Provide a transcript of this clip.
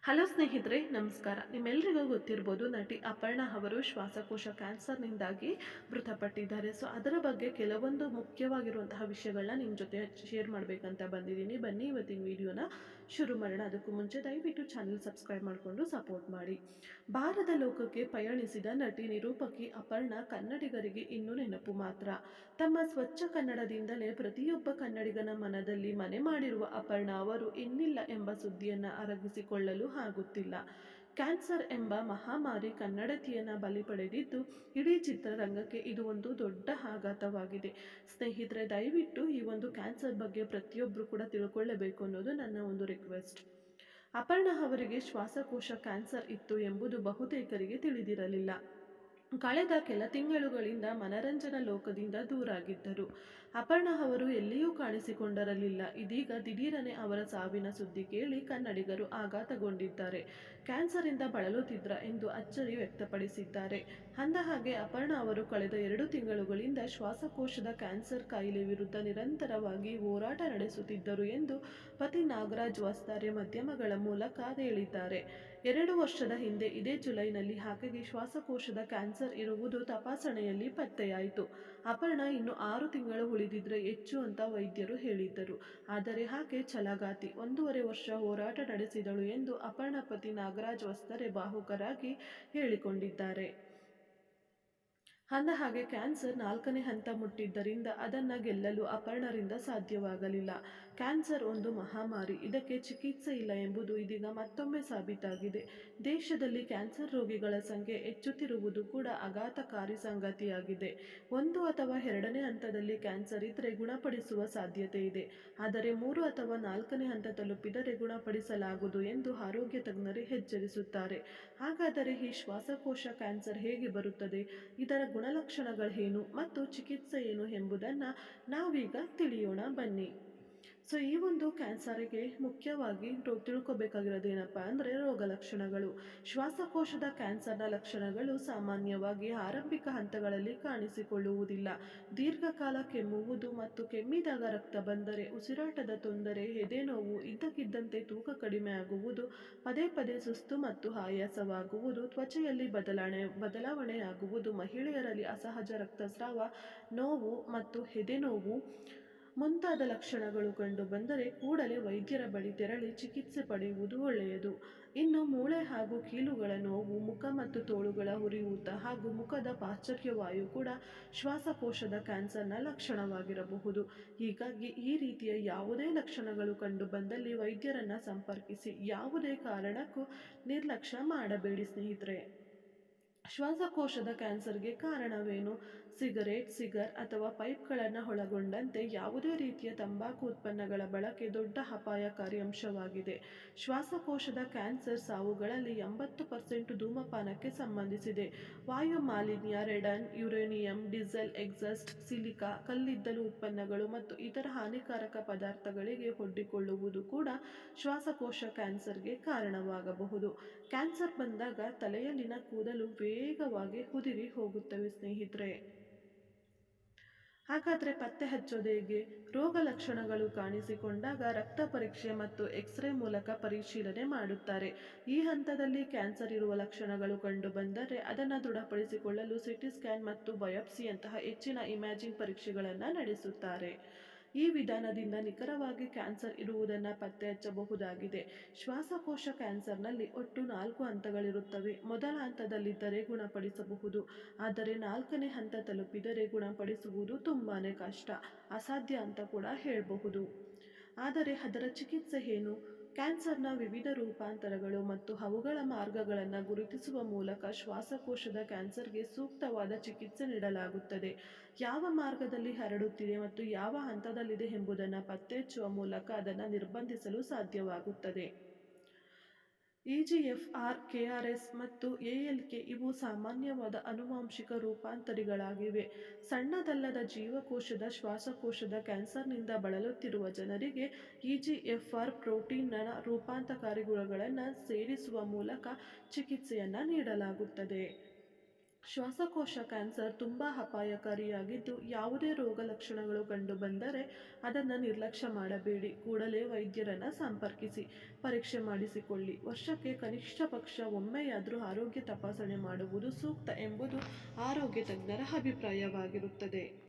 Hello ಸ್ನೇಹಿತರೆ, ನಮಸ್ಕಾರ. ನಿಮ್ಮೆಲ್ಲರಿಗೂ ಗೊತ್ತಿರ್ಬೋದು, ನಟಿ ಅಪರ್ಣಾ ಅವರು ಶ್ವಾಸಕೋಶ ಕ್ಯಾನ್ಸರ್ನಿಂದಾಗಿ ಮೃತಪಟ್ಟಿದ್ದಾರೆ. ಅದರ ಬಗ್ಗೆ ಕೆಲವೊಂದು ಮುಖ್ಯವಾಗಿರುವಂತಹ ವಿಷಯಗಳನ್ನ ನಿಮ್ಮ ಜೊತೆ ಶೇರ್ ಮಾಡಬೇಕಂತ ಬಂದಿದ್ದೀನಿ. ಬನ್ನಿ ಇವತ್ತಿನ ವಿಡಿಯೋನ ಶುರು ಮಾಡೋಣ. ಅದಕ್ಕೂ ಮುಂಚೆ ದಯವಿಟ್ಟು ಚಾನೆಲ್ ಸಬ್ಸ್ಕ್ರೈಬ್ ಮಾಡಿಕೊಂಡು ಸಪೋರ್ಟ್ ಮಾಡಿ. ಭಾರತ ಲೋಕಕ್ಕೆ ಪಯಣಿಸಿದ ನಟಿ ನಿರೂಪಕಿ ಅಪರ್ಣಾ ಕನ್ನಡಿಗರಿಗೆ ಇನ್ನೂ ನೆನಪು ಮಾತ್ರ. ತಮ್ಮ ಸ್ವಚ್ಛ ಕನ್ನಡದಿಂದಲೇ ಪ್ರತಿಯೊಬ್ಬ ಕನ್ನಡಿಗನ ಮನದಲ್ಲಿ ಮನೆ ಮಾಡಿರುವ ಅಪರ್ಣಾ ಅವರು ಇನ್ನಿಲ್ಲ ಎಂಬ ಸುದ್ದಿಯನ್ನು ಅರಗಿಸಿಕೊಳ್ಳಲು ಆಗುತ್ತಿಲ್ಲ. ಕ್ಯಾನ್ಸರ್ ಎಂಬ ಮಹಾಮಾರಿ ಕನ್ನಡತಿಯನ್ನ ಬಲಿ ಪಡೆದಿದ್ದು ಇಡೀ ಚಿತ್ರರಂಗಕ್ಕೆ ಇದು ಒಂದು ದೊಡ್ಡ ಆಘಾತವಾಗಿದೆ. ಸ್ನೇಹಿತರೆ, ದಯವಿಟ್ಟು ಈ ಒಂದು ಕ್ಯಾನ್ಸರ್ ಬಗ್ಗೆ ಪ್ರತಿಯೊಬ್ಬರು ಕೂಡ ತಿಳ್ಕೊಳ್ಳಬೇಕು ಅನ್ನೋದು ನನ್ನ ಒಂದು ರಿಕ್ವೆಸ್ಟ್. ಅಪರ್ಣಾ ಅವರಿಗೆ ಶ್ವಾಸಕೋಶ ಕ್ಯಾನ್ಸರ್ ಇತ್ತು ಎಂಬುದು ಬಹುತೇಕರಿಗೆ ತಿಳಿದಿರಲಿಲ್ಲ. ಕಳೆದ ಕೆಲ ತಿಂಗಳುಗಳಿಂದ ಮನರಂಜನಾ ಲೋಕದಿಂದ ದೂರಾಗಿದ್ದರು. ಅಪರ್ಣಾ ಅವರು ಎಲ್ಲಿಯೂ ಕಾಣಿಸಿಕೊಂಡಿರಲಿಲ್ಲ. ಇದೀಗ ದಿಢೀರನೆ ಅವರ ಸಾವಿನ ಸುದ್ದಿ ಕೇಳಿ ಕನ್ನಡಿಗರು ಆಘಾತಗೊಂಡಿದ್ದಾರೆ. ಕ್ಯಾನ್ಸರಿಂದ ಬಳಲುತ್ತಿದ್ರ ಎಂದು ಅಚ್ಚರಿ ವ್ಯಕ್ತಪಡಿಸಿದ್ದಾರೆ. ಅಂದಹಾಗೆ ಅಪರ್ಣಾ ಅವರು ಕಳೆದ 2 ತಿಂಗಳುಗಳಿಂದ ಶ್ವಾಸಕೋಶದ ಕ್ಯಾನ್ಸರ್ ಕಾಯಿಲೆ ವಿರುದ್ಧ ನಿರಂತರವಾಗಿ ಹೋರಾಟ ನಡೆಸುತ್ತಿದ್ದರು ಎಂದು ಪತಿ ನಾಗರಾಜ್ ವಸ್ತಾರೆ ಮಾಧ್ಯಮಗಳ ಮೂಲಕ ಹೇಳಿದ್ದಾರೆ. 2 ವರ್ಷದ ಹಿಂದೆ ಇದೇ ಜುಲೈನಲ್ಲಿ ಆಕೆಗೆ ಶ್ವಾಸಕೋಶದ ಕ್ಯಾನ್ಸರ್ ಇರುವುದು ತಪಾಸಣೆಯಲ್ಲಿ ಪತ್ತೆಯಾಯಿತು. ಅಪರ್ಣಾ ಇನ್ನು 6 ತಿಂಗಳು ಉಳಿದಿದ್ರೆ ಹೆಚ್ಚು ಅಂತ ವೈದ್ಯರು ಹೇಳಿದ್ದರು. ಆದರೆ ಆಕೆ ಛಲಗಾತಿ, 1.5 ವರ್ಷ ಹೋರಾಟ ನಡೆಸಿದಳು ಎಂದು ಅಪರ್ಣಾ ಪತಿ ನಾಗರಾಜ್ ವಸ್ತಾರೆ ಭಾವುಕರಾಗಿ ಹೇಳಿಕೊಂಡಿದ್ದಾರೆ. ಅಂದಹಾಗೆ ಕ್ಯಾನ್ಸರ್ 4ನೇ ಹಂತ ಮುಟ್ಟಿದ್ದರಿಂದ ಅದನ್ನು ಗೆಲ್ಲಲು ಅಪರ್ಣರಿಂದ ಸಾಧ್ಯವಾಗಲಿಲ್ಲ. ಕ್ಯಾನ್ಸರ್ ಒಂದು ಮಹಾಮಾರಿ, ಇದಕ್ಕೆ ಚಿಕಿತ್ಸೆ ಇಲ್ಲ ಎಂಬುದು ಇದೀಗ ಮತ್ತೊಮ್ಮೆ ಸಾಬೀತಾಗಿದೆ. ದೇಶದಲ್ಲಿ ಕ್ಯಾನ್ಸರ್ ರೋಗಿಗಳ ಸಂಖ್ಯೆ ಹೆಚ್ಚುತ್ತಿರುವುದು ಕೂಡ ಆಘಾತಕಾರಿ ಸಂಗತಿಯಾಗಿದೆ. 1 ಅಥವಾ 2ನೇ ಹಂತದಲ್ಲಿ ಕ್ಯಾನ್ಸರ್ ಇದ್ರೆ ಗುಣಪಡಿಸುವ ಸಾಧ್ಯತೆ ಇದೆ. ಆದರೆ 3 ಅಥವಾ 4ನೇ ಹಂತ ತಲುಪಿದರೆ ಗುಣಪಡಿಸಲಾಗದು ಎಂದು ಆರೋಗ್ಯ ತಜ್ಞರು ಎಚ್ಚರಿಸುತ್ತಾರೆ. ಹಾಗಾದರೆ ಈ ಶ್ವಾಸಕೋಶ ಕ್ಯಾನ್ಸರ್ ಹೇಗೆ ಬರುತ್ತದೆ, ಇದರ ಗುಣಲಕ್ಷಣಗಳೇನು ಮತ್ತು ಚಿಕಿತ್ಸೆ ಏನು ಎಂಬುದನ್ನು ನಾವೀಗ ತಿಳಿಯೋಣ ಬನ್ನಿ. ಈ ಒಂದು ಕ್ಯಾನ್ಸರಿಗೆ ಮುಖ್ಯವಾಗಿ ತಿಳ್ಕೊಬೇಕಾಗಿರೋದು ಏನಪ್ಪ ಅಂದರೆ ರೋಗ ಲಕ್ಷಣಗಳು. ಶ್ವಾಸಕೋಶದ ಕ್ಯಾನ್ಸರ್ನ ಲಕ್ಷಣಗಳು ಸಾಮಾನ್ಯವಾಗಿ ಆರಂಭಿಕ ಹಂತಗಳಲ್ಲಿ ಕಾಣಿಸಿಕೊಳ್ಳುವುದಿಲ್ಲ. ದೀರ್ಘಕಾಲ ಕೆಮ್ಮುವುದು ಮತ್ತು ಕೆಮ್ಮಿದಾಗ ರಕ್ತ ಬಂದರೆ, ಉಸಿರಾಟದ ತೊಂದರೆ, ಎದೆನೋವು, ಇದ್ದಕ್ಕಿದ್ದಂತೆ ತೂಕ ಕಡಿಮೆ ಆಗುವುದು, ಪದೇ ಪದೇ ಸುಸ್ತು ಮತ್ತು ಆಯಾಸವಾಗುವುದು, ತ್ವಚೆಯಲ್ಲಿ ಬದಲಾವಣೆಯಾಗುವುದು, ಮಹಿಳೆಯರಲ್ಲಿ ಅಸಹಜ ರಕ್ತಸ್ರಾವ, ನೋವು ಮತ್ತು ಎದೆನೋವು ಮುಂತಾದ ಲಕ್ಷಣಗಳು ಕಂಡುಬಂದರೆ ಕೂಡಲೇ ವೈದ್ಯರ ಬಳಿ ತೆರಳಿ ಚಿಕಿತ್ಸೆ ಪಡೆಯುವುದು ಒಳ್ಳೆಯದು. ಇನ್ನು ಮೂಳೆ ಹಾಗೂ ಕೀಲುಗಳ ನೋವು, ಮುಖ ಮತ್ತು ತೋಳುಗಳ ಉರಿಯೂತ ಹಾಗೂ ಮುಖದ ಪಾರ್ಶ್ವವಾಯು ಕೂಡ ಶ್ವಾಸಕೋಶದ ಕ್ಯಾನ್ಸರ್ನ ಲಕ್ಷಣವಾಗಿರಬಹುದು. ಹೀಗಾಗಿ ಈ ರೀತಿಯ ಯಾವುದೇ ಲಕ್ಷಣಗಳು ಕಂಡುಬಂದಲ್ಲಿ ವೈದ್ಯರನ್ನು ಸಂಪರ್ಕಿಸಿ. ಯಾವುದೇ ಕಾರಣಕ್ಕೂ ನಿರ್ಲಕ್ಷ್ಯ ಮಾಡಬೇಡಿ ಸ್ನೇಹಿತರೆ. ಶ್ವಾಸಕೋಶದ ಕ್ಯಾನ್ಸರ್ಗೆ ಕಾರಣವೇನು? ಸಿಗರ್ ಅಥವಾ ಪೈಪ್ಗಳನ್ನು ಒಳಗೊಂಡಂತೆ ಯಾವುದೇ ರೀತಿಯ ತಂಬಾಕು ಉತ್ಪನ್ನಗಳ ಬಳಕೆ ದೊಡ್ಡ ಅಪಾಯಕಾರಿ ಅಂಶವಾಗಿದೆ. ಶ್ವಾಸಕೋಶದ ಕ್ಯಾನ್ಸರ್ ಸಾವುಗಳಲ್ಲಿ 80% ಧೂಮಪಾನಕ್ಕೆ ಸಂಬಂಧಿಸಿದೆ. ವಾಯು ಮಾಲಿನ್ಯ, radon, uranium, diesel exhaust, silica, ಕಲ್ಲಿದ್ದಲು ಉತ್ಪನ್ನಗಳು ಮತ್ತು ಇತರ ಹಾನಿಕಾರಕ ಪದಾರ್ಥಗಳಿಗೆ ಒಡ್ಡಿಕೊಳ್ಳುವುದು ಕೂಡ ಶ್ವಾಸಕೋಶ ಕ್ಯಾನ್ಸರ್ಗೆ ಕಾರಣವಾಗಬಹುದು. ಕ್ಯಾನ್ಸರ್ ಬಂದಾಗ ತಲೆಯಲ್ಲಿನ ಕೂದಲು ವೇಗವಾಗಿ ಉದುರಿ ಹೋಗುತ್ತವೆ ಸ್ನೇಹಿತರೆ. ಹಾಗಾದರೆ ಪತ್ತೆ ಹಚ್ಚೋದು ಹೇಗೆ? ರೋಗ ಲಕ್ಷಣಗಳು ಕಾಣಿಸಿಕೊಂಡಾಗ ರಕ್ತ ಪರೀಕ್ಷೆ ಮತ್ತು ಎಕ್ಸ್ರೇ ಮೂಲಕ ಪರಿಶೀಲನೆ ಮಾಡುತ್ತಾರೆ. ಈ ಹಂತದಲ್ಲಿ ಕ್ಯಾನ್ಸರ್ ಇರುವ ಲಕ್ಷಣಗಳು ಕಂಡುಬಂದರೆ ಅದನ್ನು ದೃಢಪಡಿಸಿಕೊಳ್ಳಲು ಸಿಟಿ ಸ್ಕ್ಯಾನ್ ಮತ್ತು ಬಯಾಪ್ಸಿಯಂತಹ ಹೆಚ್ಚಿನ ಇಮೇಜಿಂಗ್ ಪರೀಕ್ಷೆಗಳನ್ನು ನಡೆಸುತ್ತಾರೆ. ಈ ವಿಧಾನದಿಂದ ನಿಖರವಾಗಿ ಕ್ಯಾನ್ಸರ್ ಇರುವುದನ್ನು ಪತ್ತೆ ಹಚ್ಚಬಹುದಾಗಿದೆ. ಶ್ವಾಸಕೋಶ ಕ್ಯಾನ್ಸರ್ನಲ್ಲಿ ಒಟ್ಟು 4 ಹಂತಗಳಿರುತ್ತವೆ. ಮೊದಲ ಹಂತದಲ್ಲಿದ್ದರೆ ಗುಣಪಡಿಸಬಹುದು. ಆದರೆ 4ನೇ ಹಂತ ತಲುಪಿದರೆ ಗುಣಪಡಿಸುವುದು ತುಂಬಾನೇ ಕಷ್ಟ, ಅಸಾಧ್ಯ ಅಂತ ಕೂಡ ಹೇಳಬಹುದು. ಆದರೆ ಅದರ ಚಿಕಿತ್ಸೆ ಏನು? ಕ್ಯಾನ್ಸರ್ನ ವಿವಿಧ ರೂಪಾಂತರಗಳು ಮತ್ತು ಅವುಗಳ ಮಾರ್ಗಗಳನ್ನು ಗುರುತಿಸುವ ಮೂಲಕ ಶ್ವಾಸಕೋಶದ ಕ್ಯಾನ್ಸರ್ಗೆ ಸೂಕ್ತವಾದ ಚಿಕಿತ್ಸೆ ನೀಡಲಾಗುತ್ತದೆ. ಯಾವ ಮಾರ್ಗದಲ್ಲಿ ಹರಡುತ್ತಿದೆ ಮತ್ತು ಯಾವ ಹಂತದಲ್ಲಿದೆ ಎಂಬುದನ್ನು ಪತ್ತೆ ಹಚ್ಚುವ ಮೂಲಕ ಅದನ್ನು ನಿರ್ಬಂಧಿಸಲು ಸಾಧ್ಯವಾಗುತ್ತದೆ. EGFR, KRAS ಮತ್ತು ALK ಇವು ಸಾಮಾನ್ಯವಾದ ಆನುವಂಶಿಕ ರೂಪಾಂತರಿಗಳಾಗಿವೆ. ಸಣ್ಣದಲ್ಲದ ಜೀವಕೋಶದ ಶ್ವಾಸಕೋಶದ ಕ್ಯಾನ್ಸರ್ನಿಂದ ಬಳಲುತ್ತಿರುವ ಜನರಿಗೆ EGFR ಪ್ರೋಟೀನ್ನ ರೂಪಾಂತರಕಾರಿ ಗುಣಗಳನ್ನು ಸೇರಿಸುವ ಮೂಲಕ ಚಿಕಿತ್ಸೆಯನ್ನು ನೀಡಲಾಗುತ್ತದೆ. ಶ್ವಾಸಕೋಶ ಕ್ಯಾನ್ಸರ್ ತುಂಬ ಅಪಾಯಕಾರಿಯಾಗಿದ್ದು, ಯಾವುದೇ ರೋಗ ಲಕ್ಷಣಗಳು ಕಂಡುಬಂದರೆ ಅದನ್ನು ನಿರ್ಲಕ್ಷ್ಯ ಮಾಡಬೇಡಿ. ಕೂಡಲೇ ವೈದ್ಯರನ್ನು ಸಂಪರ್ಕಿಸಿ, ಪರೀಕ್ಷೆ ಮಾಡಿಸಿಕೊಳ್ಳಿ. ವರ್ಷಕ್ಕೆ ಕನಿಷ್ಠ ಪಕ್ಷ ಒಮ್ಮೆಯಾದರೂ ಆರೋಗ್ಯ ತಪಾಸಣೆ ಮಾಡುವುದು ಸೂಕ್ತ ಎಂಬುದು ಆರೋಗ್ಯ ತಜ್ಞರ ಅಭಿಪ್ರಾಯವಾಗಿರುತ್ತದೆ.